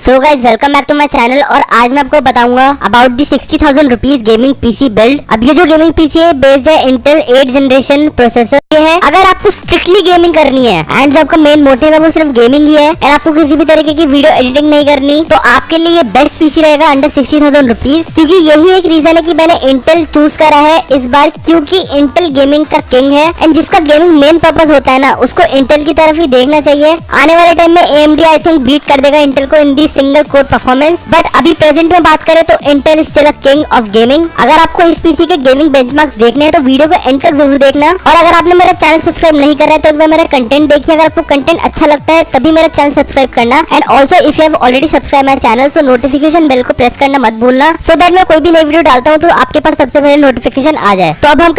So guys welcome back to my channel. और आज मैं आपको बताऊंगा about the 60,000 rupees gaming PC build. अब ये जो गेमिंग पीसी है बेस्ड है इंटेल 8 जनरेशन प्रोसेसर ये है। अगर आपको स्ट्रिक्टली गेमिंग करनी है एंड जो आपका मेन मोटिव है वो सिर्फ गेमिंग ही है एंड आपको किसी भी तरीके की वीडियो एडिटिंग नहीं करनी, तो आपके लिए ये बेस्ट पीसी रहेगा अंडर 60,000 रुपीज। क्योंकि यही एक रीजन है कि मैंने इंटेल चूज करा है इस बार, क्योंकि इंटेल गेमिंग का किंग है एंड जिसका गेमिंग मेन पर्पज होता है ना उसको इंटेल की तरफ ही देखना चाहिए। आने वाले टाइम में AMD आई थिंक बीट कर देगा इंटेल को इन दी सिंगल कोर परफॉर्मेंस, बट अभी प्रेजेंट में बात करें तो Intel still a king of gaming. अगर आपको इस पीसी के गेमिंग बेंचमार्क्स देखने हैं तो वीडियो को एंड तक जरूर देखना। और अगर आपने मेरा चैनल सब्सक्राइब नहीं करा है तो एक बार मेरा कंटेंट देखिए। अगर आपको कंटेंट अच्छा लगता है तभी मेरा चैनल सब्सक्राइब करना। And also if you have already subscribe my channel so notification bell को प्रेस करना मत भूलना, सो दैट मैं कोई भी नई वीडियो डालता हूँ तो आपके पास सबसे पहले नोटिफिकेशन आ जाए। तो अब हम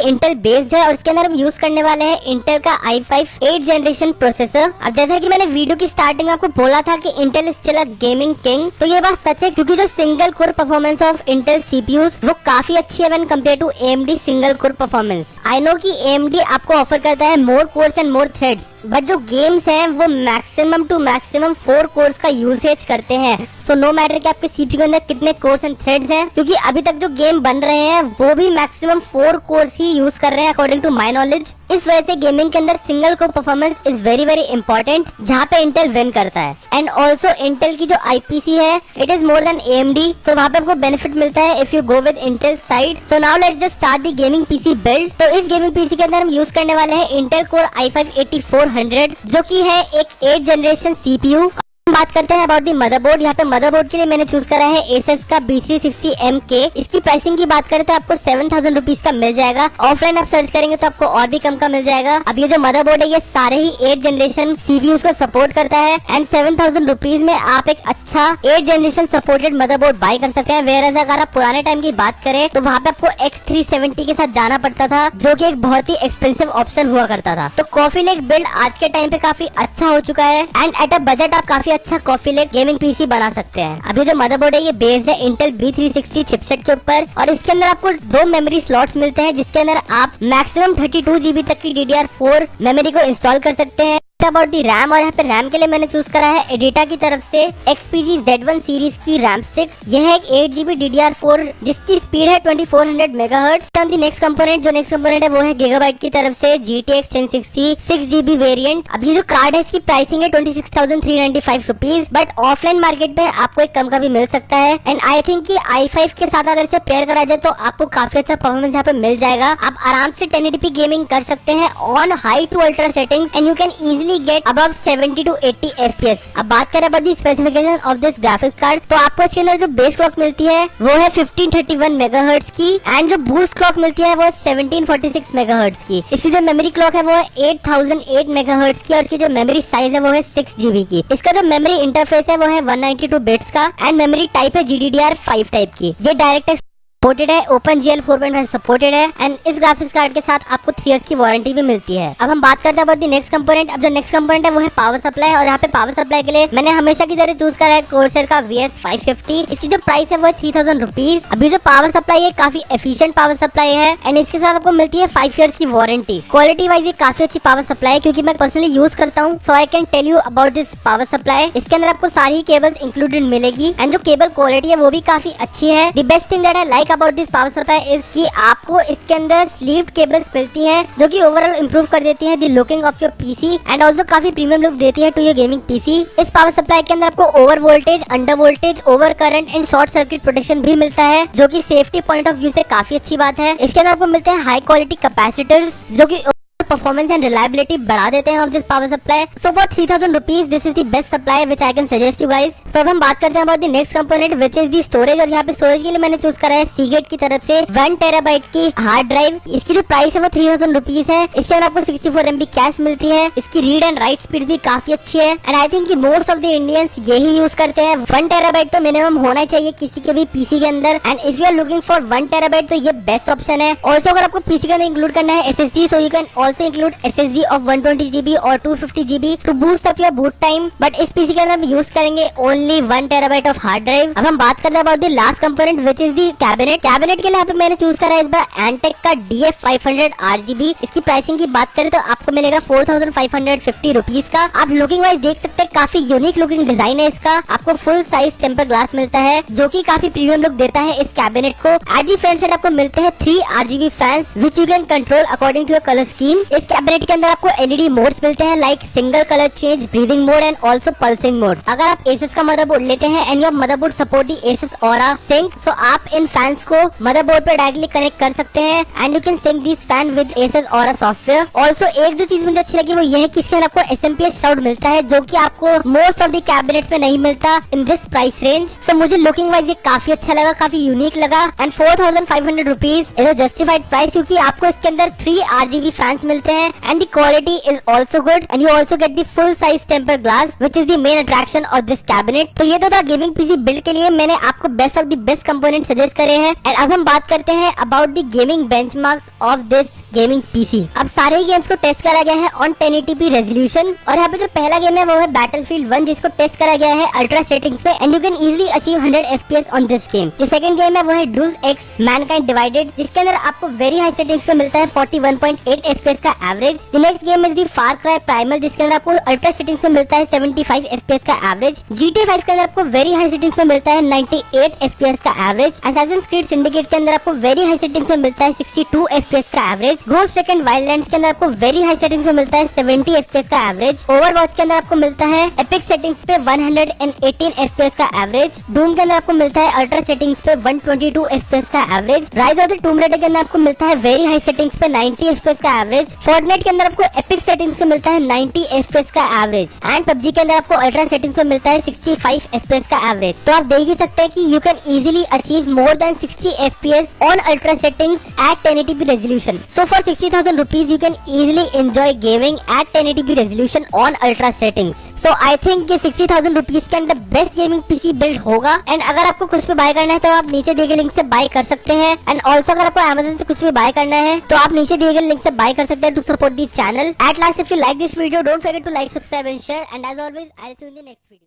इंटेल बेस्ड है और इसके अंदर हम यूज करने वाले हैं इंटेल का i5 8 जनरेशन प्रोसेसर। अब जैसा कि मैंने वीडियो की स्टार्टिंग में आपको बोला था कि Intel still a gaming king, तो ये बात सच है क्योंकि जो single core performance of Intel CPUs वो काफी अच्छी है when compare to AMD single core performance. I know कि AMD आपको ऑफर करता है more cores and more threads, but जो गेम्स हैं वो मैक्सिमम टू मैक्सिमम 4 कोर्स का यूसेज करते हैं। सो नो मैटर कि आपके सीपीयू के अंदर कितने कोर्स एंड थ्रेड्स हैं, क्योंकि अभी तक जो गेम बन रहे हैं वो भी मैक्सिमम 4 कोर्स ही यूज कर रहे हैं अकॉर्डिंग टू माय नॉलेज। इस वजह से गेमिंग के अंदर single core performance is very very important, जहाँ पे इंटेल विन करता है। एंड ऑल्सो इंटेल की जो आईपीसी है it is more than AMD, सो वहाँ पे आपको बेनिफिट मिलता है if you go with Intel side. So now let's just start the gaming PC build. तो इस गेमिंग पीसी के अंदर हम यूज करने वाले हैं इंटेल कोर i5 8400 जो की है एक 8 जनरेशन सीपीयू। बात करते हैं अबाउट दी मदरबोर्ड। यहाँ पे मदरबोर्ड के लिए मैंने चूज करा है Asus का B360MK। इसकी प्राइसिंग की बात करें तो आपको 7,000 रुपीज का मिल जाएगा। ऑफलाइन आप सर्च करेंगे तो आपको और भी कम का मिल जाएगा। अब ये जो मदरबोर्ड है ये सारे ही 8 जनरेशन सीपीयूज को सपोर्ट करता है एंड 7,000 रुपीज में आप एक अच्छा 8 जनरेशन सपोर्टेड मदरबोर्ड बाय कर सकते हैं। वेयर अगर आप पुराने टाइम की बात करें तो वहाँ पे आपको X370 के साथ जाना पड़ता था जो की एक बहुत ही एक्सपेंसिव ऑप्शन हुआ करता था। तो CoffeeLake बिल्ड आज के टाइम पे काफी अच्छा हो चुका है एंड एट अ बजट आप काफी अच्छा CoffeeLake गेमिंग पीसी बना सकते हैं। अब ये जो मदरबोर्ड है ये बेस्ड है इंटेल B360 चिपसेट के ऊपर और इसके अंदर आपको 2 मेमोरी स्लॉट्स मिलते हैं जिसके अंदर आप मैक्सिमम 32 GB तक की DDR4 मेमोरी को इंस्टॉल कर सकते हैं। अबाउट दी रैम, और यहाँ पे रैम के लिए मैंने चूज करा है एडिटा की तरफ से XPG Z1 सीरीज की रैम स्टिक। यह है एक 8 GB DDR4 जिसकी स्पीड है 2400 MHz। नेक्स्ट कंपोनेंट जो नेक्स्ट कंपोनेंट है वो है गीगाबाइट की तरफ से GTX 1060 6 GB वेरिएंट। अब ये जो कार्ड है इसकी प्राइसिंग है 26,395 रुपीज, बट ऑफलाइन मार्केट में आपको एक कम का भी मिल सकता है। एंड आई थिंक कि i5 के साथ अगर इसे पेयर करा जाए तो आपको काफी अच्छा परफॉर्मेंस यहाँ पे मिल जाएगा। आप आराम से 1080p गेमिंग कर सकते हैं on high to ultra settings and you can easily get above 70 to 80 FPS। अब बात करें about the specification of this graphics card, तो आपको इसके अंदर जो बेस क्लॉक मिलती है वो है 1531 मेगाहर्ट्ज की एंड जो बूस्ट क्लॉक मिलती है वो 1746 मेगाहर्ट्ज की। इसकी जो मेमोरी क्लॉक है वो है 8008 मेगाहर्ट्ज की और इसकी जो मेमोरी साइज है वो है 6 GB की। इसका जो मेमोरी इंटरफेस है वो है 192 बिट्स का एंड मेमोरी टाइप है GDDR5 टाइप की। ये डायरेक्ट सपोर्टेड है, OpenGL 4.5 सपोर्टेड है एंड इस ग्राफिक्स कार्ड के साथ आपको 3 इयर्स की वारंटी भी मिलती है। अब हम बात करते हैं अबाउट दी नेक्स्ट कंपोनेंट। अब जो नेक्स्ट कंपोनेंट है वो है पावर सप्लाई और यहाँ पे पावर सप्लाई के लिए मैंने हमेशा की तरह चूज करा है कोर्सर का VS550। इसकी जो प्राइस है वो है 3,000 रुपीज। अभी जो पावर सप्लाई है काफी एफिशिएंट पावर सप्लाई है एंड इसके साथ आपको मिलती है 5 इयर्स की वारंटी। क्वालिटी वाइज ये काफी अच्छी पावर सप्लाई है क्योंकि मैं पर्सनली यूज करता हूँ, so I can tell you about this power supply. इसके अंदर आपको सारी केबल्स इंक्लूडेड मिलेगी एंड जो केबल क्वालिटी है वो भी काफी अच्छी है। The best thing that I like about this power supply इसकी आपको इसके अंदर स्लीव्ड केबल्स मिलती हैं जो कि ओवरऑल इंप्रूव कर देती है the looking of your PC and also काफी प्रीमियम लुक देती है टू योर गेमिंग पीसी। इस पावर सप्लाई के अंदर आपको over voltage, under voltage, over current and short circuit protection भी मिलता है जो कि सेफ्टी पॉइंट ऑफ व्यू से काफी अच्छी बात है। इसके अंदर आपको मिलते हैं हाई क्वालिटी कैपेसिटर्स जो कि परफॉर्मेंस एंड रिलायबिलिटी बढ़ा देते हैं of this power supply. So for 3,000 rupees this is the best supply which I can suggest you guys. So अब हम बात करते हैं about the next component which is the storage. और यहाँ पे स्टोरेज के लिए मैंने चूज करा है Seagate की तरफ से 1 TB की हार्ड ड्राइव। इसकी जो प्राइस है वो 3,000 रुपीज है। इसके अंदर आपको 64 MB कैश मिलती है। इसकी रीड एंड राइट स्पीड भी काफी अच्छी है and I think most of the Indians यही यूज करते हैं। 1 TB तो मिनिमम होना चाहिए किसी के भी पीसी के अंदर and if you are looking for 1 TB तो ये बेस्ट ऑप्शन है। ऑल्सो अगर आपको पीसी के अंदर इंक्लूड करना है SSD so you can also also include SSD of 120 GB और 250 GB to boost up your boot time. But इस पीसी के अंदर हम यूज करेंगे only 1 TB of hard drive. अब हम बात करते हैं about the last component which is the cabinet. Cabinet के लिए यहाँ पे मैंने चूज करा है इस बार एंटेक का DF500 RGB। इसकी प्राइसिंग की बात करें तो आपको मिलेगा 4550 रुपीज का। आप लुकिंग वाइज देख सकते हैं, काफी यूनिक लुकिंग डिजाइन है इसका। आपको फुल साइज टेम्पर ग्लास मिलता है जो कि काफी प्रीमियम लुक देता है इस कैबिनेट को। एट दी फ्रंट साइड आपको मिलते हैं 3 RGB fans which you can control according to your colour scheme. इस कैबिनेट के अंदर आपको LED मोड्स मिलते हैं like single colour change, breathing mode and also pulsing mode. अगर आप Asus का मदरबोर्ड लेते हैं and your motherboard support the Asus Aura Sync, so आप इन फैंस को मदरबोर्ड पे डायरेक्टली कनेक्ट कर सकते हैं and you can sync this fan with Asus Aura software. Also एक जो चीज मुझे अच्छी लगी वो ये है कि इसके अंदर आपको SMPS साउंड मिलता है जो कि आपको मोस्ट ऑफ द कैबिनेट्स में नहीं मिलता इन दिस प्राइस रेंज। सो मुझे लुकिंग वाइज ये काफी अच्छा लगा, काफी यूनिक लगा and 4500 rupees is a justified price क्योंकि आपको इसके अंदर 3 RGB फैंस मिलते हैं and the quality is also good and you also get the full size temper glass which is the main attraction of this cabinet. तो ये तो था गेमिंग पीसी बिल्ड के लिए मैंने आपको best of the best component suggest करे हैं। एंड अब हम बात करते हैं about the gaming benchmarks of this gaming PC. अब सारे ही गेम्स को टेस्ट करा गया है ऑन 1080p रेजोल्यूशन और यहाँ पे जो पहला गेम है वो है बैटलफील्ड 1 जिसको टेस्ट करा गया है अल्ट्रा सेटिंग्स पे and you can easily achieve 100 FPS on this game. जो सेकंड गेम है वो है ड्रूज एक्स मैनकाइंड डिवाइडेड जिसके अंदर आपको वेरी हाई सेटिंग्स पे मिलता है 41.8 FPS का average. The next game is the far cry primal जिसके अंदर आपको अल्ट्रा सेटिंग्स पे मिलता है 75 FPS का एवरेज। GTA 5 के अंदर आपको वेरी हाई सेटिंग्स पे मिलता है 98 FPS का एवरेज। असैसिन्स क्रीड सिंडिकेट के अंदर आपको वेरी हाई सेटिंग्स पे मिलता है 62 FPS का एवरेज। घोस्ट रिकन वाइल्डलैंड्स के अंदर आपको वेरी हाई सेटिंग्स पे मिलता है 70 FPS का एवरेज। ओवरवॉच के अंदर आपको मिलता है एपिक सेटिंग्स पे 118 FPS का एवरेज। डूम के अंदर आपको मिलता है अल्ट्रा सेटिंग्स पे 122 FPS का average. Rise of the टूम raider के अंदर आपको मिलता है वेरी हाई सेटिंग्स पे 90 FPS का एवरेज। फोर्टनाइट के अंदर आपको एपिक सेटिंग्स पे मिलता है 90 FPS का एवरेज एंड पबजी के अंदर आपको अल्ट्रा सेटिंग्स पे मिलता है 65 FPS का एवरेज। तो आप देख ही सकते हैं कि you can easily achieve more than 60 FPS on ultra settings at 1080p resolution. So for 60,000 rupees you can easily enjoy gaming at 1080p resolution on ultra settings. So I think ये 60,000 rupees के अंदर best gaming PC build होगा and अगर आपको कुछ भी bye करना है तो आप नीचे दिए गए लिंक से बाय कर सकते हैं एंड ऑल्सो अगर आपको Amazon से कुछ भी बाय करना है तो आप नीचे दिए गए लिंक से बाय कर सकते हैं to support the channel. At last if you like this video don't forget to like, subscribe and share and as always I will see you in the next video.